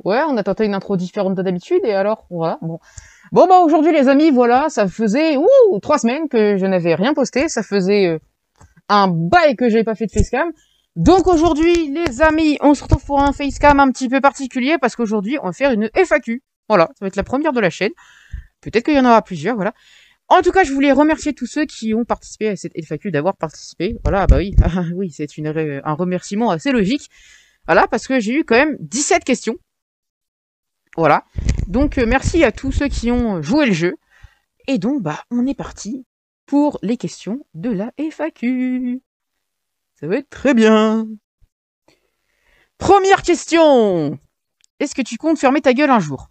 Ouais, on a tenté une intro différente de d'habitude, et alors, voilà, bon. Bon, bah, aujourd'hui, les amis, voilà, ça faisait, 3 semaines que je n'avais rien posté, ça faisait un bail que j'avais pas fait de facecam. Donc aujourd'hui, les amis, on se retrouve pour un facecam un petit peu particulier, parce qu'aujourd'hui, on va faire une FAQ. Voilà, ça va être la première de la chaîne. Peut-être qu'il y en aura plusieurs, voilà. En tout cas, je voulais remercier tous ceux qui ont participé à cette FAQ d'avoir participé. Voilà, bah oui, oui, c'est un remerciement assez logique. Voilà, parce que j'ai eu quand même 17 questions. Voilà. Donc, merci à tous ceux qui ont joué le jeu. Et donc, bah, on est parti pour les questions de la FAQ. Ça va être très bien. Première question. Est-ce que tu comptes fermer ta gueule un jour?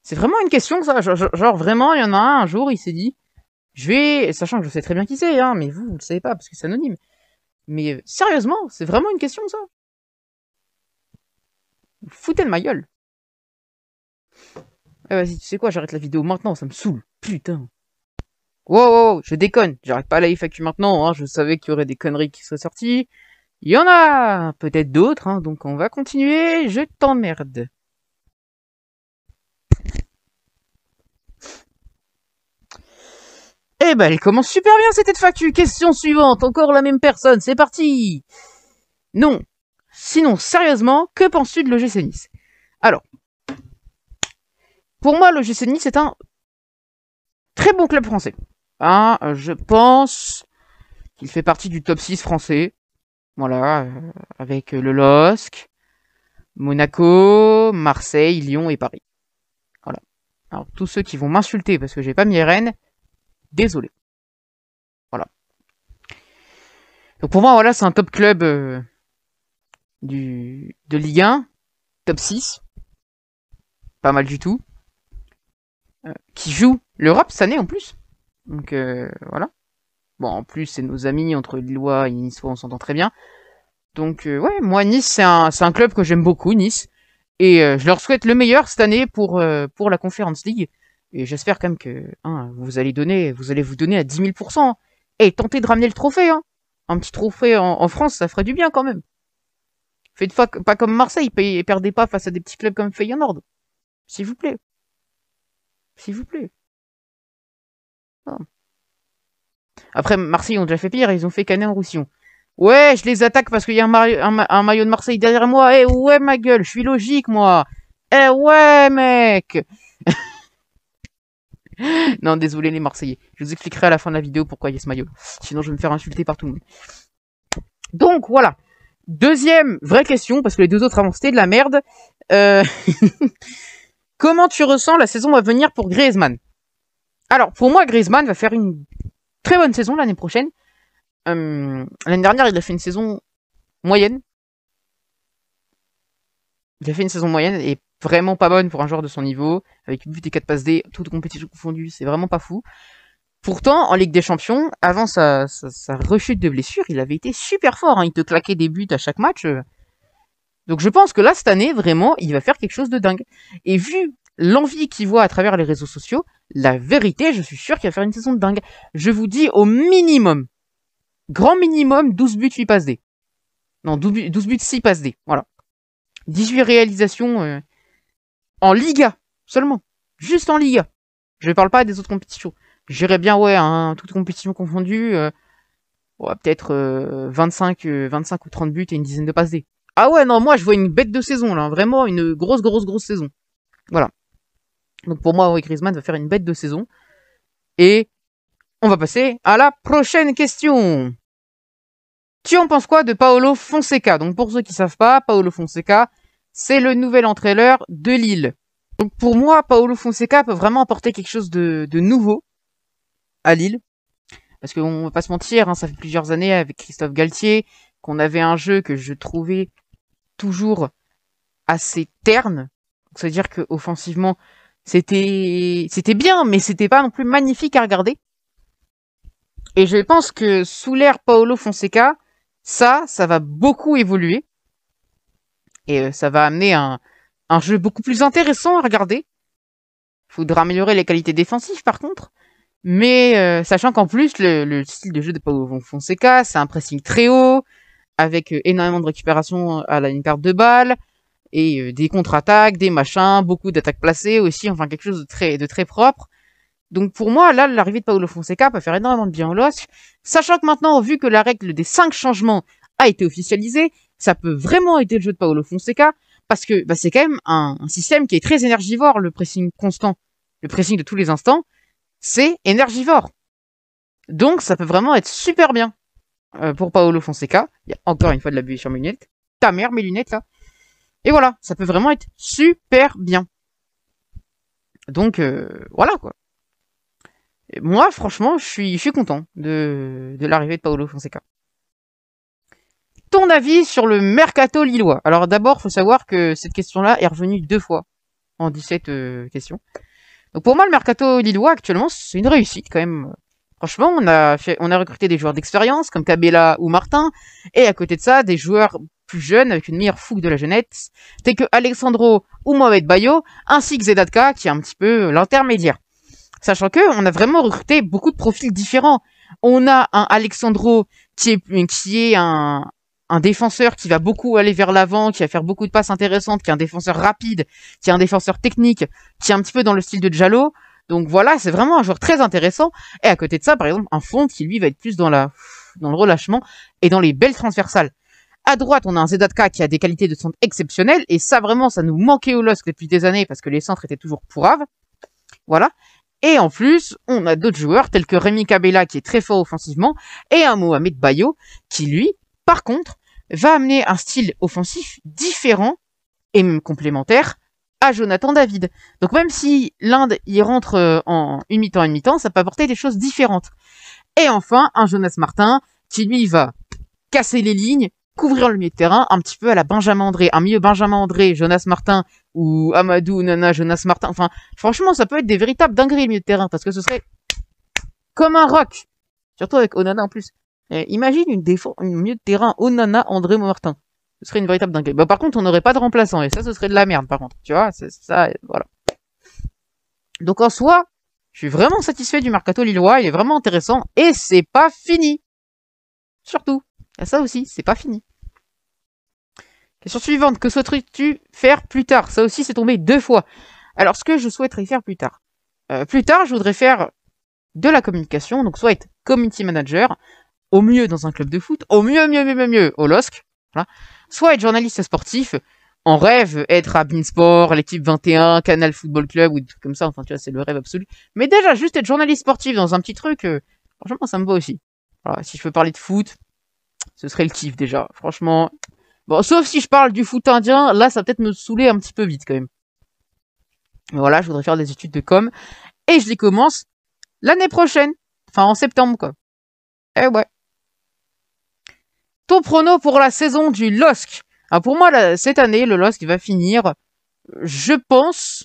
C'est vraiment une question, ça. Genre vraiment, il y en a un jour, il s'est dit, je vais, sachant que je sais très bien qui c'est, hein, mais vous le savez pas parce que c'est anonyme. Mais sérieusement, c'est vraiment une question, ça. Vous foutez de ma gueule. Ah, vas-y, tu sais quoi, j'arrête la vidéo maintenant, ça me saoule. Putain. Wow, je déconne. J'arrête pas la FAQ maintenant, hein. Je savais qu'il y aurait des conneries qui seraient sorties. Il y en a peut-être d'autres, hein, donc on va continuer. Je t'emmerde. Eh ben, elle commence super bien cette FAQ. Question suivante, encore la même personne, c'est parti. Non. Sinon, sérieusement, que penses-tu de l'OGC Nice? Alors, pour moi, l'OGC Nice est un très bon club français. Hein, je pense qu'il fait partie du top 6 français. Voilà, avec le LOSC, Monaco, Marseille, Lyon et Paris. Voilà. Alors, tous ceux qui vont m'insulter parce que j'ai pas mis Rennes, désolé. Voilà. Donc pour moi, voilà, c'est un top club de Ligue 1, top 6. Pas mal du tout. Qui joue l'Europe cette année en plus. Donc voilà. Bon, en plus, c'est nos amis entre Lillois et Niçois, on s'entend très bien. Donc ouais, moi, Nice, c'est un club que j'aime beaucoup, Nice. Et je leur souhaite le meilleur cette année pour la Conference League. Et j'espère quand même que vous allez vous donner à 10 000%. Et tentez de ramener le trophée. Hein. Un petit trophée en France, ça ferait du bien quand même. Faites pas comme Marseille, perdez pas face à des petits clubs comme Feyenoord. S'il vous plaît. S'il vous plaît. Ah. Après, Marseille ont déjà fait pire, ils ont fait Canet-en-Roussillon. Ouais, je les attaque parce qu'il y a un maillot de Marseille derrière moi. Eh ouais, ma gueule, je suis logique, moi. Eh ouais, mec. Non, désolé les Marseillais. Je vous expliquerai à la fin de la vidéo pourquoi il y a ce maillot. Sinon, je vais me faire insulter par tout le monde. Donc, voilà. Deuxième vraie question, parce que les deux autres avant c'était de la merde. Comment tu ressens la saison à venir pour Griezmann? Alors, pour moi, Griezmann va faire une très bonne saison l'année prochaine. L'année dernière, il a fait une saison moyenne. Il a fait une saison moyenne et vraiment pas bonne pour un joueur de son niveau, avec 8 buts et 4 passes D, toutes compétitions confondues, c'est vraiment pas fou. Pourtant, en Ligue des Champions, avant sa rechute de blessure, il avait été super fort, hein. Il te claquait des buts à chaque match. Donc je pense que là, cette année, vraiment, il va faire quelque chose de dingue. Et vu l'envie qu'il voit à travers les réseaux sociaux, la vérité, je suis sûr qu'il va faire une saison de dingue. Je vous dis au minimum, grand minimum, 12 buts, 8 passes D. Non, 12 buts, 6 passes D, voilà. 18 réalisations en Liga, seulement. Juste en Liga. Je ne parle pas des autres compétitions. J'irais bien, ouais, toutes compétitions confondues, ouais, peut-être 25 ou 30 buts et une dizaine de passes D. Ah ouais, non, moi je vois une bête de saison, là. Vraiment une grosse saison. Voilà. Donc pour moi, ouais, Griezmann va faire une bête de saison. Et on va passer à la prochaine question. Tu en penses quoi de Paulo Fonseca? Donc pour ceux qui savent pas, Paulo Fonseca, c'est le nouvel entraîneur de Lille. Donc pour moi, Paulo Fonseca peut vraiment apporter quelque chose de nouveau à Lille. Parce qu'on va pas se mentir, hein, ça fait plusieurs années avec Christophe Galtier qu'on avait un jeu que je trouvais toujours assez terne. C'est-à-dire que offensivement, c'était bien, mais c'était pas non plus magnifique à regarder. Et je pense que sous l'ère Paulo Fonseca, ça va beaucoup évoluer. Et ça va amener un jeu beaucoup plus intéressant à regarder. Faudra améliorer les qualités défensives par contre. Mais sachant qu'en plus, le style de jeu de Paulo Fonseca, c'est un pressing très haut, avec énormément de récupération à la ligne perte de balle, et des contre-attaques, des machins, beaucoup d'attaques placées aussi, enfin quelque chose de très propre. Donc pour moi, là, l'arrivée de Paulo Fonseca peut faire énormément de bien au LOSC, sachant que maintenant, vu que la règle des 5 changements a été officialisée, ça peut vraiment aider le jeu de Paulo Fonseca, parce que bah, c'est quand même un système qui est très énergivore, le pressing constant, le pressing de tous les instants, c'est énergivore. Donc ça peut vraiment être super bien pour Paulo Fonseca. Il y a encore une fois de l'abus sur mes lunettes. Ta mère, mes lunettes là. Et voilà, ça peut vraiment être super bien. Donc voilà quoi. Et moi franchement, je suis content de l'arrivée de Paulo Fonseca. Ton avis sur le mercato lillois? Alors d'abord, faut savoir que cette question-là est revenue 2 fois en 17 questions. Donc pour moi, le mercato lillois actuellement, c'est une réussite quand même. Franchement, on a recruté des joueurs d'expérience comme Cabella ou Martin, et à côté de ça, des joueurs plus jeunes avec une meilleure fougue de la jeunesse, tels que Alexandro ou Mohamed Bayo, ainsi que Zedatka, qui est un petit peu l'intermédiaire. Sachant que on a vraiment recruté beaucoup de profils différents. On a un Alexandro qui est un défenseur qui va beaucoup aller vers l'avant, qui va faire beaucoup de passes intéressantes, qui est un défenseur rapide, qui est un défenseur technique, qui est un petit peu dans le style de Diallo. Donc voilà, c'est vraiment un joueur très intéressant. Et à côté de ça, par exemple, un Font qui lui va être plus dans le relâchement et dans les belles transversales. À droite, on a un Zedatka qui a des qualités de centre exceptionnelles, et ça vraiment, ça nous manquait au LOSC depuis des années parce que les centres étaient toujours pourraves. Voilà. Et en plus, on a d'autres joueurs tels que Rémi Cabella qui est très fort offensivement, et un Mohamed Bayo qui lui, par contre, va amener un style offensif différent et même complémentaire à Jonathan David. Donc même si l'Inde y rentre en une mi-temps, ça peut apporter des choses différentes. Et enfin, un Jonas Martin qui lui va casser les lignes, couvrir le milieu de terrain, un petit peu à la Benjamin André, un milieu Benjamin André, Jonas Martin, ou Amadou, Nana, Jonas Martin, enfin, franchement, ça peut être des véritables dingueries, le milieu de terrain, parce que ce serait comme un rock. Surtout avec Onana en plus. Imagine une milieu de terrain Onana, André, Martin. Ce serait une véritable dinguerie. Bah, par contre, on n'aurait pas de remplaçant, et ça, ce serait de la merde, par contre. Tu vois, c'est ça, voilà. Donc, en soi, je suis vraiment satisfait du mercato lillois, il est vraiment intéressant, et c'est pas fini. Surtout. Et ça aussi, c'est pas fini. Question suivante, que souhaiterais-tu faire plus tard? Ça aussi, c'est tombé 2 fois. Alors, ce que je souhaiterais faire plus tard. Je voudrais faire de la communication, donc soit être community manager, au mieux dans un club de foot, au mieux, au LOSC, voilà. Soit être journaliste sportif, en rêve, être à Beansport, l'équipe 21, Canal Football Club, ou des trucs comme ça, enfin, tu vois, c'est le rêve absolu. Mais déjà, juste être journaliste sportif dans un petit truc, franchement, ça me va aussi. Voilà, si je peux parler de foot, ce serait le kiff déjà, franchement. Bon, sauf si je parle du foot indien, là, ça va peut-être me saouler un petit peu vite quand même. Mais voilà, je voudrais faire des études de com. Et je les commence l'année prochaine. Enfin, en septembre, quoi. Eh ouais. Ton prono pour la saison du LOSC. Alors pour moi, là, cette année, le LOSC va finir, je pense,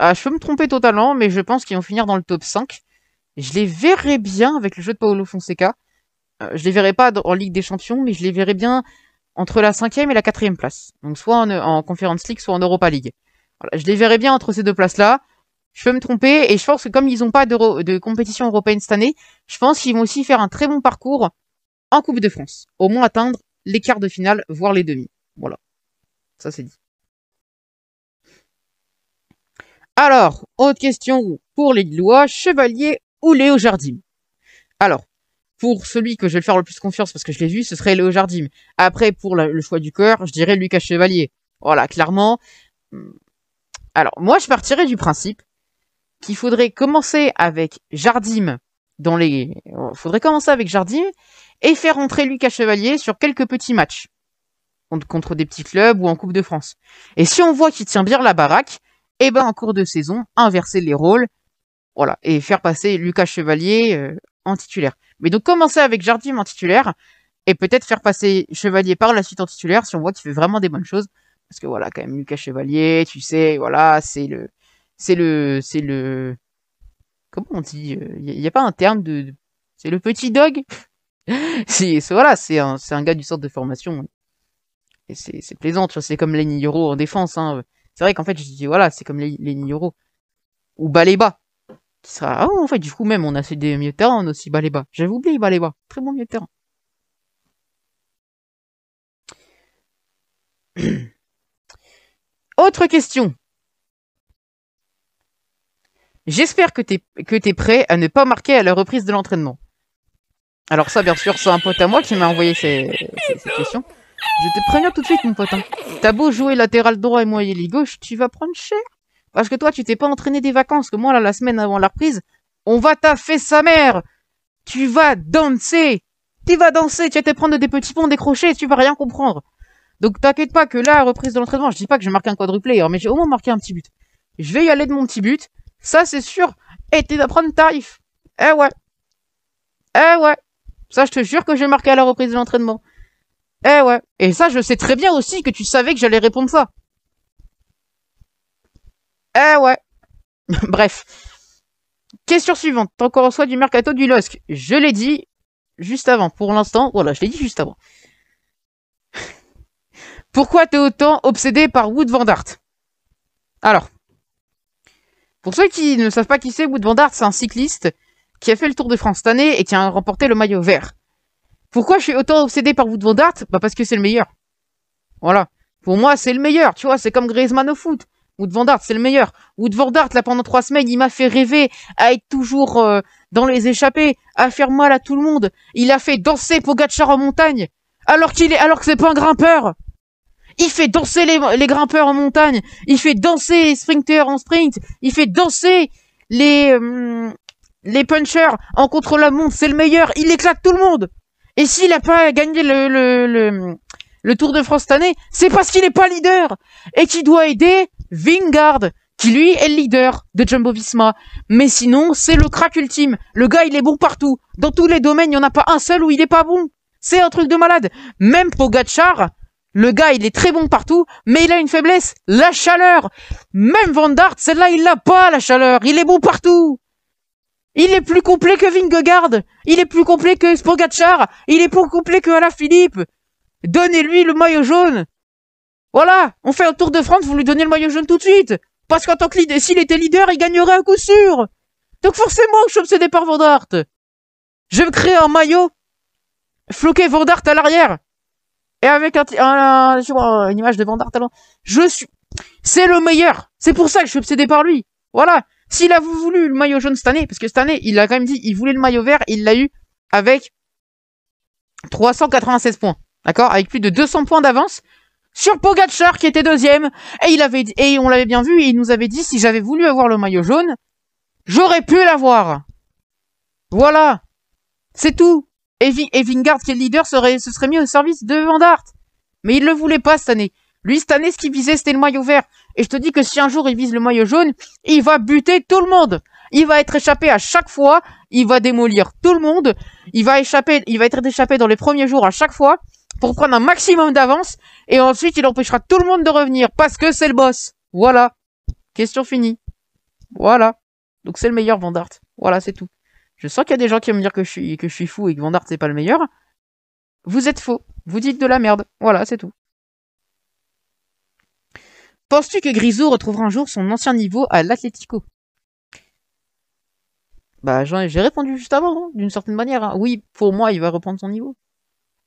je peux me tromper totalement, mais je pense qu'ils vont finir dans le top 5. Je les verrai bien avec le jeu de Paulo Fonseca. Je les verrai pas en Ligue des Champions, mais je les verrai bien entre la 5e et la 4e place. Donc soit en Conference League, soit en Europa League. Voilà, je les verrai bien entre ces deux places-là. Je peux me tromper, et je pense que comme ils n'ont pas de compétition européenne cette année, je pense qu'ils vont aussi faire un très bon parcours en Coupe de France. Au moins atteindre les quarts de finale, voire les demi. Voilà, ça c'est dit. Alors, autre question pour les Lillois, Chevalier ou Léo Jardim? Alors, pour celui que je vais faire le plus confiance parce que je l'ai vu, ce serait Léo Jardim. Après, pour le choix du cœur, je dirais Lucas Chevalier. Voilà, clairement. Alors, moi, je partirais du principe qu'il faudrait commencer avec Jardim faudrait commencer avec Jardim et faire entrer Lucas Chevalier sur quelques petits matchs. Contre des petits clubs ou en Coupe de France. Et si on voit qu'il tient bien la baraque, eh ben, en cours de saison, inverser les rôles. Voilà. Et faire passer Lucas Chevalier en titulaire. Mais donc, commencer avec Jardim en titulaire et peut-être faire passer Chevalier par la suite en titulaire si on voit qu'il fait vraiment des bonnes choses. Parce que voilà, quand même, Lucas Chevalier, tu sais, voilà, c'est le, comment on dit, y a pas un terme c'est le petit dog. Voilà, c'est un gars du centre de formation. Et c'est plaisant, tu vois, c'est comme Lenny Yoro en défense, hein. C'est vrai qu'en fait, je dis, voilà, c'est comme Lenny Yoro. Ou Baleba. Qui sera, ah, en fait, du coup, même, on a des milieux de terrain, on a aussi Baleba. J'avais oublié Baleba. Très bon milieu de terrain. Autre question. J'espère que t'es prêt à ne pas marquer à la reprise de l'entraînement. Alors ça, bien sûr, c'est un pote à moi qui m'a envoyé cette question. Je te préviens tout de suite, mon pote. Hein. T'as beau jouer latéral droit et moi ailier gauche, tu vas prendre cher. Parce que toi, tu t'es pas entraîné des vacances. Que moi, là, la semaine avant la reprise, on va taffer sa mère. Tu vas danser. Tu vas danser. Tu vas te prendre des petits ponts décrochés. Tu vas rien comprendre. Donc, t'inquiète pas que là, reprise de l'entraînement, je dis pas que je vais marquer un quadruplé, mais j'ai au moins marqué un petit but. Je vais y aller de mon petit but. Ça, c'est sûr. Et t'es d'apprendre tarif. Eh ouais. Eh ouais. Ça, je te jure que je vais marquer à la reprise de l'entraînement. Eh ouais. Et ça, je sais très bien aussi que tu savais que j'allais répondre ça. Eh ouais. Bref. Question suivante. T'as encore reçoit du mercato du LOSC. Je l'ai dit juste avant. Pour l'instant, voilà, je l'ai dit juste avant. Pourquoi t'es autant obsédé par Wout van Aert? Alors, pour ceux qui ne savent pas qui c'est, Wout van Aert, c'est un cycliste qui a fait le Tour de France cette année et qui a remporté le maillot vert. Pourquoi je suis autant obsédé par Wout van Aert? Bah parce que c'est le meilleur. Voilà. Pour moi, c'est le meilleur. Tu vois, c'est comme Griezmann au foot. Wout van Aert, c'est le meilleur. Wout van Aert, là, pendant 3 semaines, il m'a fait rêver à être toujours dans les échappées, à faire mal à tout le monde. Il a fait danser Pogacar en montagne, alors que c'est pas un grimpeur. Il fait danser les grimpeurs en montagne. Il fait danser les sprinters en sprint. Il fait danser les punchers en contre-la-montre. C'est le meilleur. Il éclate tout le monde. Et s'il a pas gagné le Tour de France cette année, c'est parce qu'il est pas leader. Et qu'il doit aider Vingegaard, qui lui est le leader de Jumbo-Visma. Mais sinon, c'est le crack ultime. Le gars, il est bon partout. Dans tous les domaines, il n'y en a pas un seul où il est pas bon. C'est un truc de malade. Même Pogacar, le gars, il est très bon partout, mais il a une faiblesse, la chaleur. Même Van Aert, celle-là, il l'a pas, la chaleur. Il est bon partout. Il est plus complet que Vingegaard. Il est plus complet que Pogacar. Il est plus complet que Alaphilippe. Donnez-lui le maillot jaune. Voilà, on fait un Tour de France, vous lui donnez le maillot jaune tout de suite. Parce qu'en tant que leader, s'il était leader, il gagnerait à coup sûr. Donc forcément que je suis obsédé par Van Aert. Je vais créer un maillot, floqué Van Aert à l'arrière. Et avec une image de Van Aert talent. C'est le meilleur. C'est pour ça que je suis obsédé par lui. Voilà. S'il a voulu le maillot jaune cette année, parce que cette année, il a quand même dit, il voulait le maillot vert, il l'a eu avec 396 points. D'accord? Avec plus de 200 points d'avance sur Pogacar qui était deuxième. Et on l'avait bien vu, il nous avait dit, si j'avais voulu avoir le maillot jaune, j'aurais pu l'avoir. Voilà. C'est tout. Et Vingegaard, qui est le leader, se serait mis au service de Van Aert. Mais il le voulait pas cette année. Lui, cette année, ce qu'il visait, c'était le maillot vert. Et je te dis que si un jour il vise le maillot jaune, il va buter tout le monde. Il va être échappé à chaque fois. Il va démolir tout le monde. Il va être échappé dans les premiers jours à chaque fois pour prendre un maximum d'avance. Et ensuite, il empêchera tout le monde de revenir parce que c'est le boss. Voilà. Question finie. Voilà. Donc c'est le meilleur Van Aert. Voilà, c'est tout. Je sens qu'il y a des gens qui vont me dire que je suis fou et que Van Aert c'est pas le meilleur. Vous êtes faux. Vous dites de la merde. Voilà, c'est tout. Penses-tu que Grisou retrouvera un jour son ancien niveau à l'Atlético? Bah, j'ai répondu juste avant, hein, d'une certaine manière. Hein. Oui, pour moi, il va reprendre son niveau.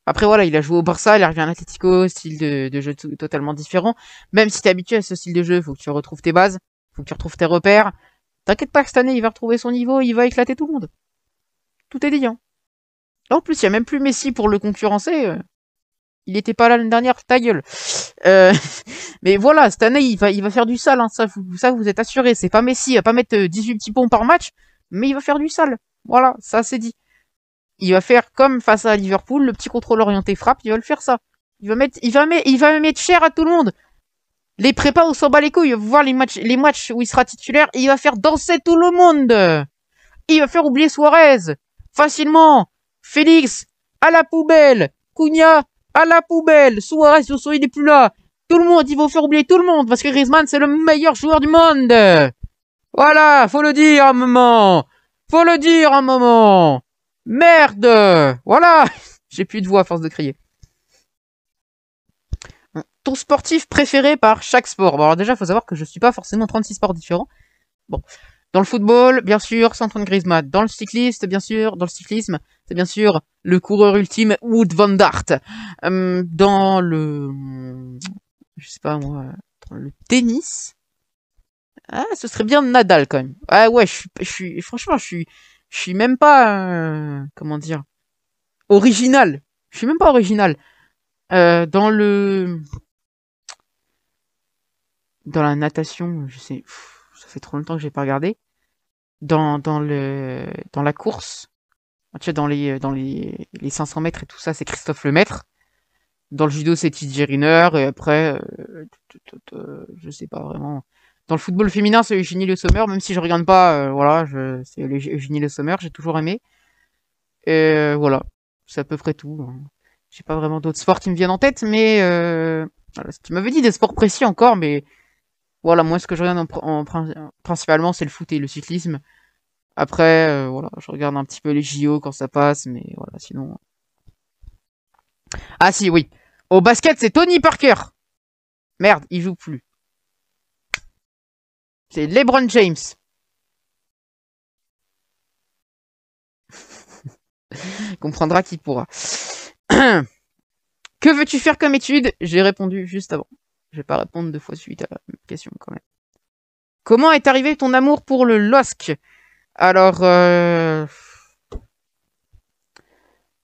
Après, voilà, il a joué au Barça, il revient à l'Atlético, style de jeu totalement différent. Même si t'es habitué à ce style de jeu, faut que tu retrouves tes bases, faut que tu retrouves tes repères. T'inquiète pas que cette année, il va retrouver son niveau, il va éclater tout le monde. Tout est dit, hein. En plus, il y a même plus Messi pour le concurrencer. Il était pas là l'année dernière, ta gueule. Mais voilà, cette année, il va faire du sale, hein. Ça, vous êtes assuré. C'est pas Messi, il va pas mettre 18 petits ponts par match, mais il va faire du sale. Voilà, ça c'est dit. Il va faire comme face à Liverpool, le petit contrôle orienté frappe, il va le faire ça. Il va mettre cher à tout le monde. Les prépas, on s'en bat les couilles. Il va voir les matchs où il sera titulaire, et il va faire danser tout le monde. Il va faire oublier Suarez. Facilement. Félix, à la poubelle. Cunha, à la poubelle. Suarez, il est plus là. Tout le monde, ils vont faire oublier tout le monde, parce que Griezmann, c'est le meilleur joueur du monde. Voilà, faut le dire un moment. Faut le dire un moment. Merde. Voilà. J'ai plus de voix à force de crier. Ton sportif préféré par chaque sport. Bon, alors déjà, il faut savoir que je suis pas forcément 36 sports différents. Bon. Dans le football, bien sûr, c'est Antoine Griezmann. Dans le cyclisme, c'est bien sûr le coureur ultime, Wout van Aert. Dans le... Je sais pas, moi... le tennis. Ah, ce serait bien Nadal quand même. Ah ouais, franchement, je suis même pas, comment dire, original. Je suis même pas original. Dans la natation, je sais, ça fait trop longtemps que j'ai pas regardé. Dans la course, tu sais, les 500 mètres et tout ça, c'est Christophe Lemaître. Dans le judo, c'est TJ Riner. Et après, je sais pas vraiment. Dans le football féminin, c'est Eugénie Le Sommer, même si je regarde pas, voilà, c'est Eugénie Le Sommer, j'ai toujours aimé. Et voilà, c'est à peu près tout, hein. J'ai pas vraiment d'autres sports qui me viennent en tête, mais voilà, tu m'avais dit des sports précis encore, mais voilà, moi ce que je regarde principalement, c'est le foot et le cyclisme. Après, voilà, je regarde un petit peu les JO quand ça passe, mais voilà, sinon. Ah si, oui. Au basket, c'est Tony Parker. Merde, il joue plus. C'est LeBron James. Comprendra qui pourra. Que veux-tu faire comme étude? J'ai répondu juste avant. Je vais pas répondre 2 fois suite à la même question quand même. Comment est arrivé ton amour pour le LOSC? Alors,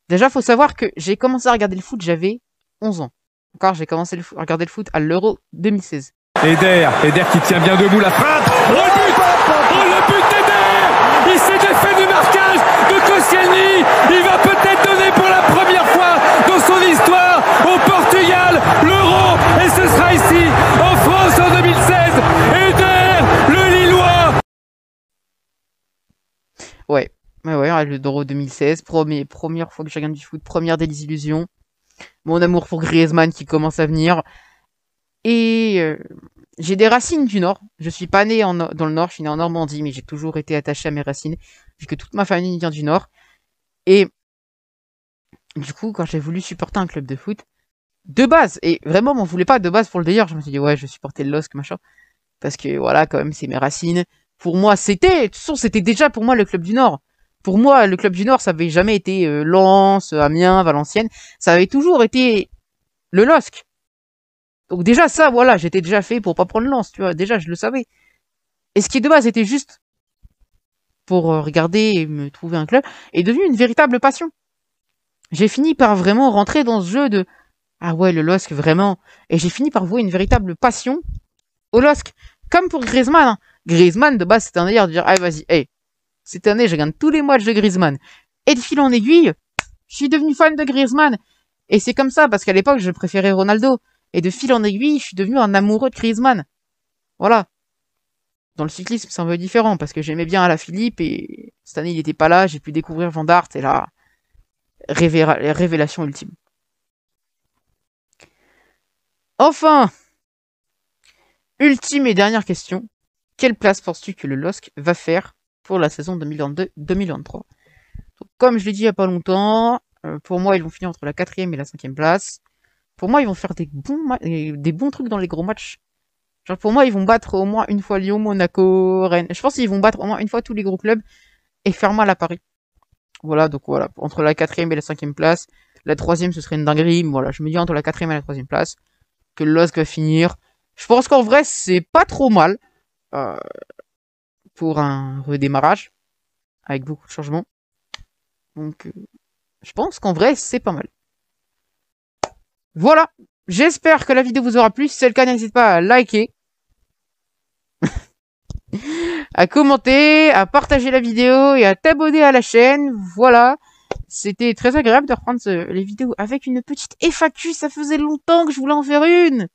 déjà, faut savoir que j'ai commencé à regarder le foot, j'avais 11 ans. Encore, j'ai commencé à regarder le foot à l'Euro 2016. Eder qui tient bien debout, la frappe. Oh le but d'Eder. Il s'est défait du marquage de Koscielny. Il va peut-être donner pour la première fois dans son histoire au Portugal l'Euro. Et ce sera ici, en France en 2016. Eder, le Lillois. Ouais, l'Euro 2016, première fois que je regarde du foot, première des illusions. Mon amour pour Griezmann qui commence à venir. Et j'ai des racines du Nord. Je suis pas né dans le Nord, je suis né en Normandie, mais j'ai toujours été attaché à mes racines, vu que toute ma famille vient du Nord. Et du coup, quand j'ai voulu supporter un club de foot, de base, et vraiment m'en voulais pas de base pour le délire, je me suis dit ouais, je vais supporter le LOSC, machin, parce que voilà, quand même, c'est mes racines. Pour moi, de toute façon, c'était déjà pour moi le club du Nord. Pour moi, le club du Nord, ça avait jamais été Lens, Amiens, Valenciennes, ça avait toujours été le LOSC. Donc déjà ça, voilà, j'étais déjà fait pour pas prendre Lens, tu vois, déjà je le savais. Et ce qui de base était juste pour regarder et me trouver un club, est devenu une véritable passion. J'ai fini par vraiment rentrer dans ce jeu de ah ouais, le LOSC, vraiment. Et j'ai fini par vouer une véritable passion au LOSC. Comme pour Griezmann, hein. Griezmann, de base, c'était un délire de dire, allez, vas-y, hey, cette année, je regarde tous les matchs de Griezmann. Et de fil en aiguille, je suis devenu fan de Griezmann. Et c'est comme ça, parce qu'à l'époque, je préférais Ronaldo. Et de fil en aiguille, je suis devenu un amoureux de Griezmann. Voilà. Dans le cyclisme, c'est un peu différent, parce que j'aimais bien Alaphilippe, et cette année, il était pas là, j'ai pu découvrir Van Aert, et là, révélation ultime. Enfin, ultime et dernière question. Quelle place penses-tu que le LOSC va faire pour la saison 2022-2023? Comme je l'ai dit il y a pas longtemps, pour moi, ils vont finir entre la 4e et la 5e place. Pour moi, ils vont faire des bons trucs dans les gros matchs. Genre, pour moi, ils vont battre au moins une fois Lyon, Monaco, Rennes. Je pense qu'ils vont battre au moins une fois tous les gros clubs et faire mal à Paris. Voilà, donc voilà, entre la 4e et la 5e place. La 3e, ce serait une dinguerie. Mais voilà, je me dis entre la 4e et la 3e place que le LOSC va finir. Je pense qu'en vrai, c'est pas trop mal pour un redémarrage avec beaucoup de changements. Donc, je pense qu'en vrai, c'est pas mal. Voilà, j'espère que la vidéo vous aura plu. Si c'est le cas, n'hésitez pas à liker, à commenter, à partager la vidéo et à t'abonner à la chaîne. Voilà, c'était très agréable de reprendre les vidéos avec une petite FAQ. Ça faisait longtemps que je voulais en faire une.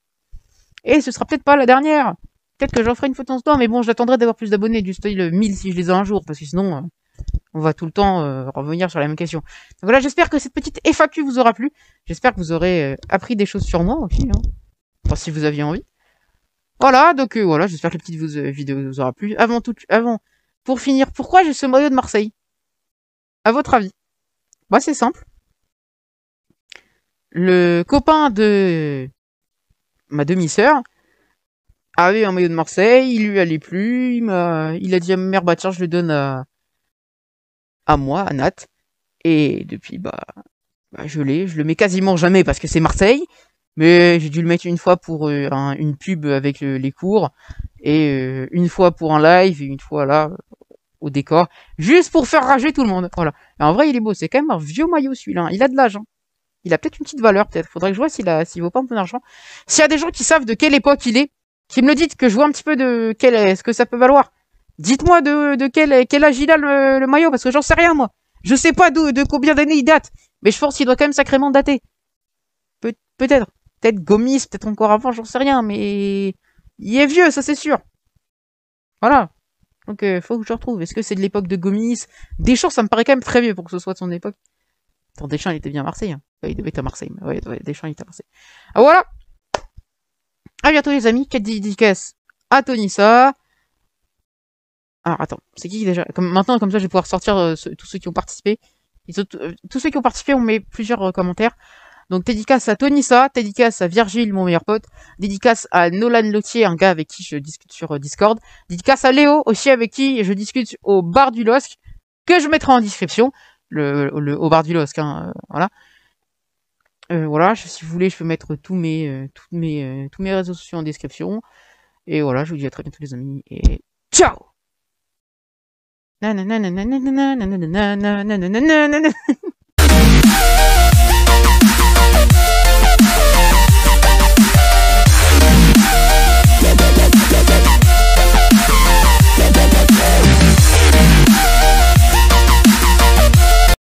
Et ce sera peut-être pas la dernière. Peut-être que j'en ferai une fois de temps en temps, mais bon, j'attendrai d'avoir plus d'abonnés, du style 1000 si je les ai un jour, parce que sinon, on va tout le temps revenir sur la même question. Donc voilà, j'espère que cette petite FAQ vous aura plu. J'espère que vous aurez appris des choses sur moi aussi, hein. Enfin, si vous aviez envie. Voilà, donc voilà, j'espère que la petite vidéo vous aura plu. Pour finir, pourquoi j'ai ce maillot de Marseille? À votre avis? Bah, c'est simple. Le copain de ma demi-sœur avait un maillot de Marseille, il lui allait plus, il a dit à ma mère, bah tiens, je le donne à moi, à Nat. Et depuis, je le mets quasiment jamais parce que c'est Marseille. Mais j'ai dû le mettre une fois pour une pub avec les cours, et une fois pour un live, et une fois là, au décor, juste pour faire rager tout le monde. Voilà. Et en vrai, il est beau, c'est quand même un vieux maillot celui-là, hein. Il a de l'âge, hein. Il a peut-être une petite valeur, peut-être. Faudrait que je vois s'il vaut pas un peu d'argent. S'il y a des gens qui savent de quelle époque il est, qui me le dites, que je vois un petit peu de quel est-ce que ça peut valoir. Dites-moi de quel âge il a le maillot, parce que j'en sais rien, moi. Je sais pas de combien d'années il date, mais je pense qu'il doit quand même sacrément dater. Peut-être. Peut-être Gomis, peut-être encore avant, j'en sais rien, mais il est vieux, ça c'est sûr. Voilà. Donc faut que je retrouve. Est-ce que c'est de l'époque de Gomis? Deschamps, ça me paraît quand même très vieux pour que ce soit de son époque. Attends, Deschamps, il était bien à Marseille. Hein. Ouais, il devait être à Marseille. Mais ouais, Deschamps, il était à Marseille. Ah voilà. À bientôt les amis. Quelle dédicace à Tonissa. Alors attends, c'est qui déjà maintenant, comme ça, je vais pouvoir sortir tous ceux qui ont participé. Tous ceux qui ont participé ont mis plusieurs commentaires. Donc dédicace à Tonissa, dédicace à Virgile, mon meilleur pote, dédicace à Nolan Lotier, un gars avec qui je discute sur Discord, dédicace à Léo, aussi avec qui je discute au bar du LOSC, que je mettrai en description, au bar du LOSC, hein, voilà. Voilà, si vous voulez, je peux mettre tous mes réseaux sociaux en description. Et voilà, je vous dis à très bientôt les amis, et ciao!